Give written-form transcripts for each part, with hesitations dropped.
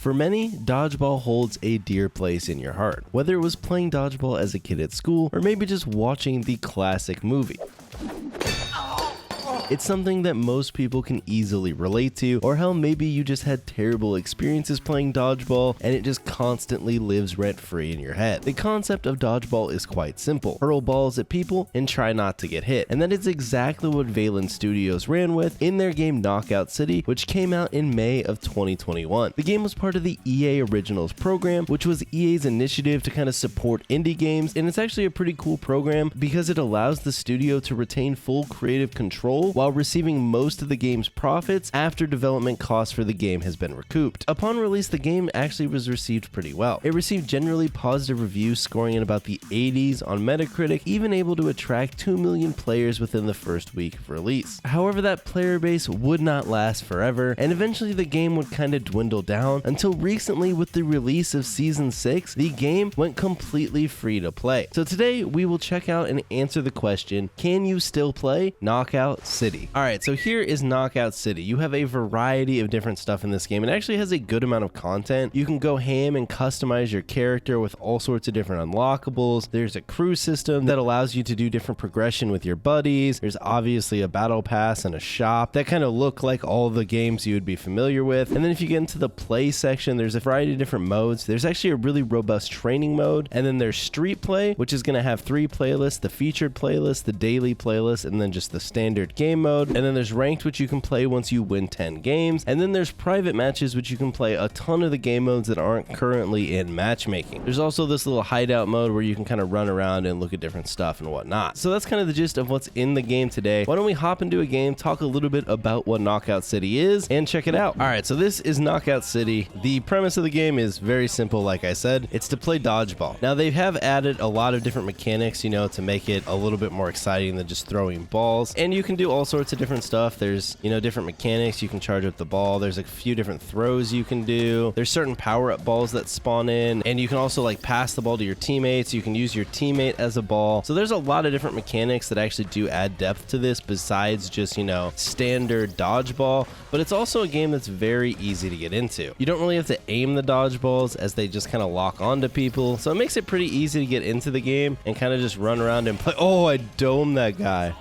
For many, dodgeball holds a dear place in your heart, whether it was playing dodgeball as a kid at school or maybe just watching the classic movie. It's something that most people can easily relate to, or hell, maybe you just had terrible experiences playing dodgeball and it just constantly lives rent-free in your head. The concept of dodgeball is quite simple. Hurl balls at people and try not to get hit. And that is exactly what Valin Studios ran with in their game Knockout City, which came out in May of 2021. The game was part of the EA Originals program, which was EA's initiative to kind of support indie games, and it's actually a pretty cool program because it allows the studio to retain full creative control while receiving most of the game's profits after development costs for the game has been recouped. Upon release, the game actually was received pretty well. It received generally positive reviews, scoring in about the 80s on Metacritic, even able to attract 2 million players within the first week of release. However, that player base would not last forever, and eventually the game would kind of dwindle down until recently with the release of Season 6, the game went completely free to play. So today, we will check out and answer the question, can you still play Knockout City? Alright, so here is Knockout City. You have a variety of different stuff in this game. It actually has a good amount of content. You can go ham and customize your character with all sorts of different unlockables. There's a crew system that allows you to do different progression with your buddies. There's obviously a battle pass and a shop that kind of look like all the games you would be familiar with. And then if you get into the play section, there's a variety of different modes. There's actually a really robust training mode. And then there's street play, which is going to have 3 playlists: the featured playlist, the daily playlist, and then just the standard game mode. And then there's ranked, which you can play once you win 10 games. And then there's private matches, which you can play a ton of the game modes that aren't currently in matchmaking. There's also this little hideout mode where you can kind of run around and look at different stuff and whatnot. So that's kind of the gist of what's in the game today. Why don't we hop into a game, talk a little bit about what Knockout City is, and check it out. All right, so this is Knockout City. The premise of the game is very simple, like I said. It's to play dodgeball. Now, they have added a lot of different mechanics, to make it a little bit more exciting than just throwing balls. And you can do all sorts of different stuff. There's, different mechanics. You can charge up the ball. There's a few different throws you can do. There's certain power-up balls that spawn in, and you can also pass the ball to your teammates. You can use your teammate as a ball. So there's a lot of different mechanics that actually do add depth to this besides just, standard dodgeball, but it's also a game that's very easy to get into. You don't really have to aim the dodgeballs as they just kind of lock onto people. So it makes it pretty easy to get into the game and kind of just run around and play. Oh, I domed that guy.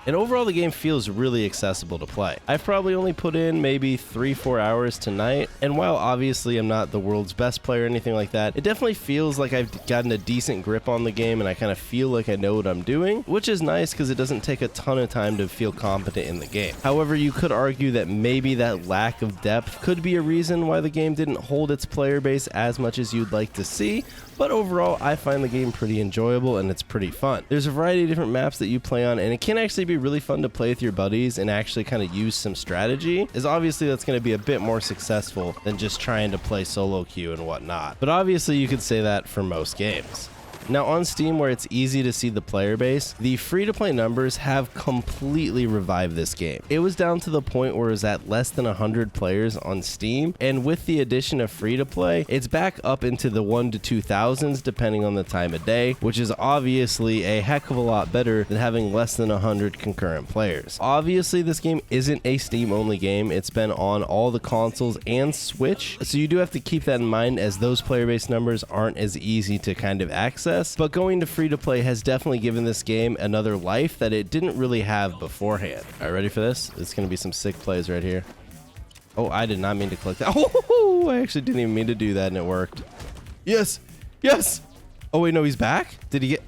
And overall, the game feels really accessible to play. I've probably only put in maybe 3-4 hours tonight, and while obviously I'm not the world's best player or anything like that, it definitely feels like I've gotten a decent grip on the game and I kind of feel like I know what I'm doing, which is nice because it doesn't take a ton of time to feel competent in the game. However, you could argue that maybe that lack of depth could be a reason why the game didn't hold its player base as much as you'd like to see, but overall, I find the game pretty enjoyable and it's pretty fun. There's a variety of different maps that you play on, and it can actually be really fun to play with your buddies and actually kind of use some strategy, as obviously that's going to be a bit more successful than just trying to play solo queue and whatnot. But obviously you could say that for most games. Now on Steam, where it's easy to see the player base, the free-to-play numbers have completely revived this game. It was down to the point where it was at less than 100 players on Steam, and with the addition of free-to-play, it's back up into the 1 to 2,000s depending on the time of day, which is obviously a heck of a lot better than having less than 100 concurrent players. Obviously, this game isn't a Steam-only game. It's been on all the consoles and Switch, so you do have to keep that in mind, as those player base numbers aren't as easy to kind of access. But going to free-to-play has definitely given this game another life that it didn't really have beforehand. All right, ready for this? It's going to be some sick plays right here. Oh, I did not mean to click that. Oh, I actually didn't even mean to do that, and it worked. Yes! Yes! Oh, wait, no, he's back? Did he get...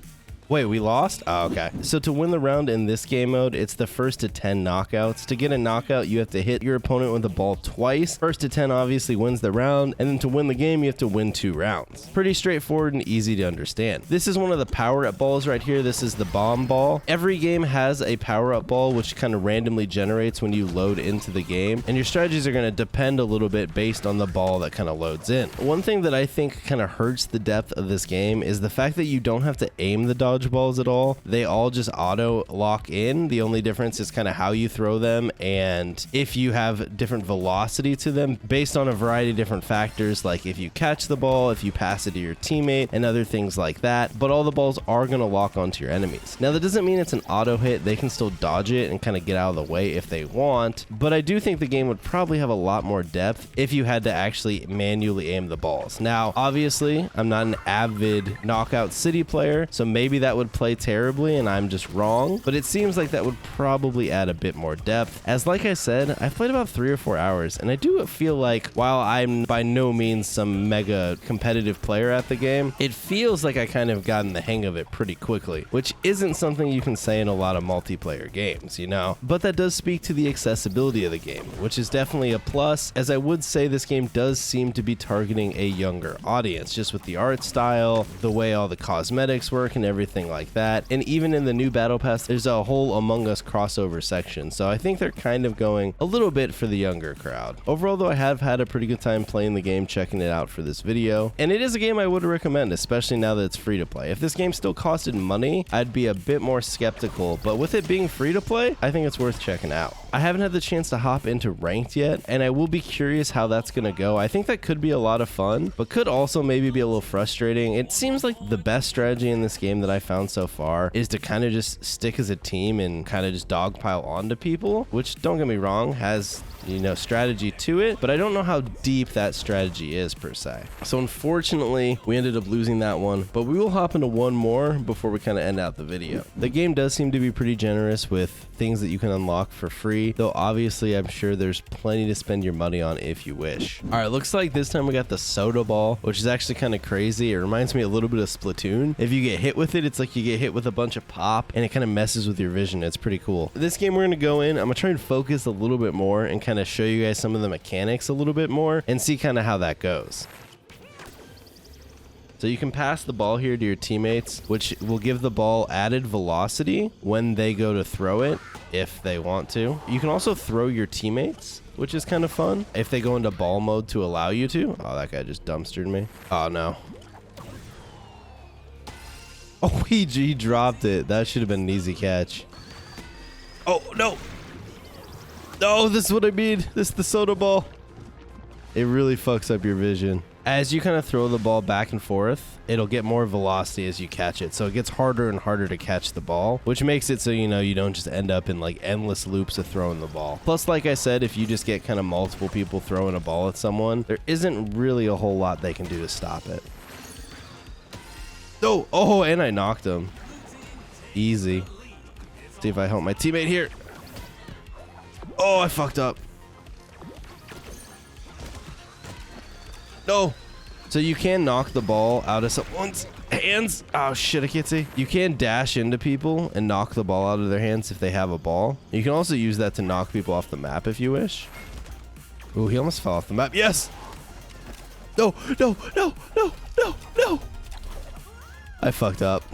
Wait, we lost? Oh, okay. So to win the round in this game mode, it's the first to 10 knockouts. To get a knockout, you have to hit your opponent with the ball twice. First to 10 obviously wins the round, and then to win the game, you have to win 2 rounds. Pretty straightforward and easy to understand. This is one of the power-up balls right here. This is the bomb ball. Every game has a power-up ball, which kind of randomly generates when you load into the game, and your strategies are going to depend a little bit based on the ball that kind of loads in. One thing that I think kind of hurts the depth of this game is the fact that you don't have to aim the dodgeball dodgeballs at all. They all just auto lock in. The only difference is kind of how you throw them and if you have different velocity to them based on a variety of different factors, like if you catch the ball, if you pass it to your teammate, and other things like that. But all the balls are going to lock onto your enemies. Now, that doesn't mean it's an auto hit. They can still dodge it and kind of get out of the way if they want, but I do think the game would probably have a lot more depth if you had to actually manually aim the balls. Now, obviously, I'm not an avid Knockout City player, so maybe that would play terribly and I'm just wrong, but it seems like that would probably add a bit more depth. As like I said, I've played about 3 or 4 hours, and I do feel like while I'm by no means some mega competitive player at the game, it feels like I kind of gotten the hang of it pretty quickly, which isn't something you can say in a lot of multiplayer games, you know? But that does speak to the accessibility of the game, which is definitely a plus, as I would say this game does seem to be targeting a younger audience, just with the art style, the way all the cosmetics work and everything like that. And even in the new Battle Pass, there's a whole Among Us crossover section, so I think they're kind of going a little bit for the younger crowd. Overall though, I have had a pretty good time playing the game, checking it out for this video, and it is a game I would recommend, especially now that it's free to play. If this game still costed money, I'd be a bit more skeptical, but with it being free to play, I think it's worth checking out. I haven't had the chance to hop into ranked yet, and I will be curious how that's going to go. I think that could be a lot of fun, but could also maybe be a little frustrating. It seems like the best strategy in this game that I found so far is to kind of just stick as a team and kind of just dogpile onto people, which, don't get me wrong, has, you know, strategy to it, but I don't know how deep that strategy is per se. So unfortunately, we ended up losing that one, but we will hop into one more before we kind of end out the video. The game does seem to be pretty generous with things that you can unlock for free, though obviously I'm sure there's plenty to spend your money on if you wish. All right, looks like this time we got the soda ball, which is actually kind of crazy. It reminds me a little bit of Splatoon. If you get hit with it, it's like you get hit with a bunch of pop and it kind of messes with your vision. It's pretty cool. This game we're going to go in, I'm going to try and focus a little bit more and kind of show you guys some of the mechanics a little bit more and see kind of how that goes. So you can pass the ball here to your teammates, which will give the ball added velocity when they go to throw it, if they want to. You can also throw your teammates, which is kind of fun, if they go into ball mode to allow you to. Oh, that guy just dumpstered me. Oh, no. Oh, he dropped it. That should have been an easy catch. Oh, no. No, this is what I mean. This is the soda ball. It really fucks up your vision. As you kind of throw the ball back and forth, it'll get more velocity as you catch it. So it gets harder and harder to catch the ball, which makes it so, you know, you don't just end up in like endless loops of throwing the ball. Plus, like I said, if you just get kind of multiple people throwing a ball at someone, there isn't really a whole lot they can do to stop it. Oh, and I knocked him. Easy. See if I help my teammate here. Oh, I fucked up. No. So you can knock the ball out of someone's hands. Oh shit, I can't see. You can dash into people and knock the ball out of their hands if they have a ball. You can also use that to knock people off the map if you wish. Ooh, he almost fell off the map. Yes. No. I fucked up.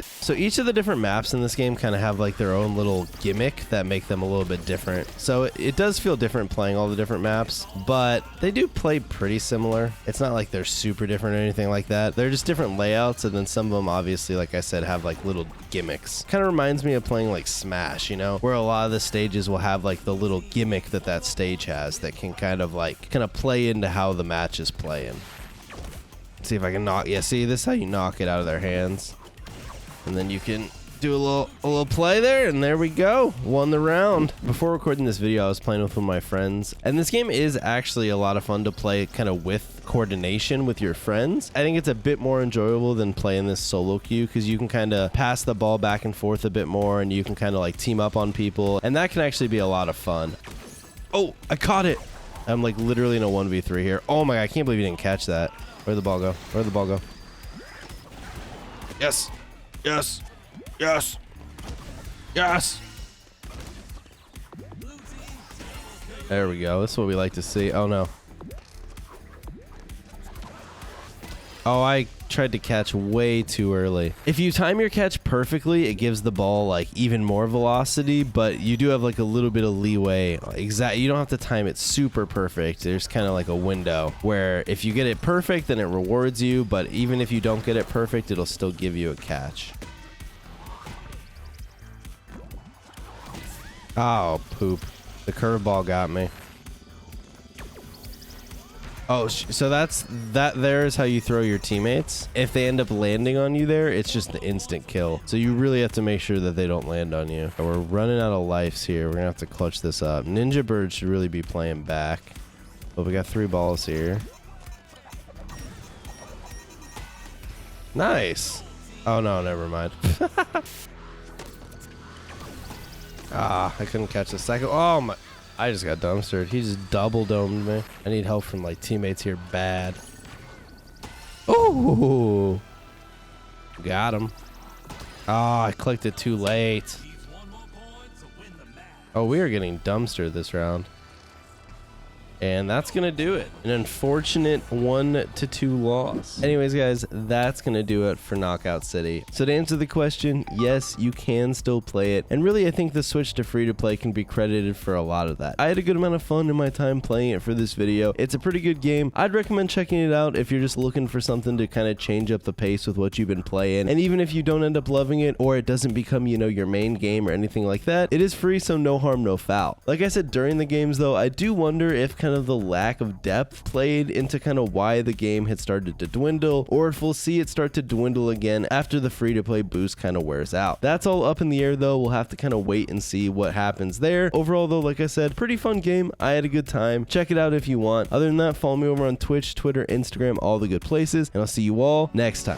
So each of the different maps in this game kind of have like their own little gimmick that make them a little bit different. So it does feel different playing all the different maps, but they do play pretty similar. It's not like they're super different or anything like that. They're just different layouts, and then some of them obviously, like I said, have like little gimmicks. Kind of reminds me of playing like Smash, you know, where a lot of the stages will have like the little gimmick that stage has that can kind of play into how the match is playing. See if I can knock. Yeah, see, this is how you knock it out of their hands, and then you can do a little play there, and there we go. Won the round. Before recording this video, I was playing with one of my friends, and this game is actually a lot of fun to play kind of with coordination with your friends. I think it's a bit more enjoyable than playing this solo queue, because you can kind of pass the ball back and forth a bit more, and you can kind of like team up on people, and that can actually be a lot of fun. Oh, I caught it. I'm like literally in a 1v3 here. Oh my God, I can't believe you didn't catch that. Where'd the ball go? Where'd the ball go? Yes. Yes. Yes. Yes. There we go. This is what we like to see. Oh, no. Oh, I tried to catch way too early. If you time your catch perfectly, it gives the ball like even more velocity, but you do have like a little bit of leeway. You don't have to time it super perfect. There's kind of like a window where if you get it perfect, then it rewards you, but even if you don't get it perfect, it'll still give you a catch. Oh, poop. The curveball got me. Oh, so there's how you throw your teammates. If they end up landing on you there, it's just the instant kill. So you really have to make sure that they don't land on you. And we're running out of lives here. We're gonna have to clutch this up. Ninja Bird should really be playing back. But we got 3 balls here. Nice. Oh no, never mind. Ah, I couldn't catch the second. Oh my. I just got dumpstered. He just double domed me. I need help from like teammates here bad. Oh, got him. Oh, I clicked it too late. Oh, we are getting dumpstered this round. And that's going to do it. An unfortunate 1-2 loss. Anyways, guys, that's going to do it for Knockout City. So to answer the question, yes, you can still play it. And really, I think the switch to free-to-play can be credited for a lot of that. I had a good amount of fun in my time playing it for this video. It's a pretty good game. I'd recommend checking it out if you're just looking for something to kind of change up the pace with what you've been playing. And even if you don't end up loving it, or it doesn't become, you know, your main game or anything like that, it is free, so no harm, no foul. Like I said, during the games, though, I do wonder if kind of the lack of depth played into kind of why the game had started to dwindle, or if we'll see it start to dwindle again after the free-to-play boost kind of wears out. That's all up in the air, though. We'll have to kind of wait and see what happens there. Overall, though, like I said, pretty fun game. I had a good time. Check it out if you want. Other than that, follow me over on Twitch, Twitter, Instagram, all the good places, and I'll see you all next time.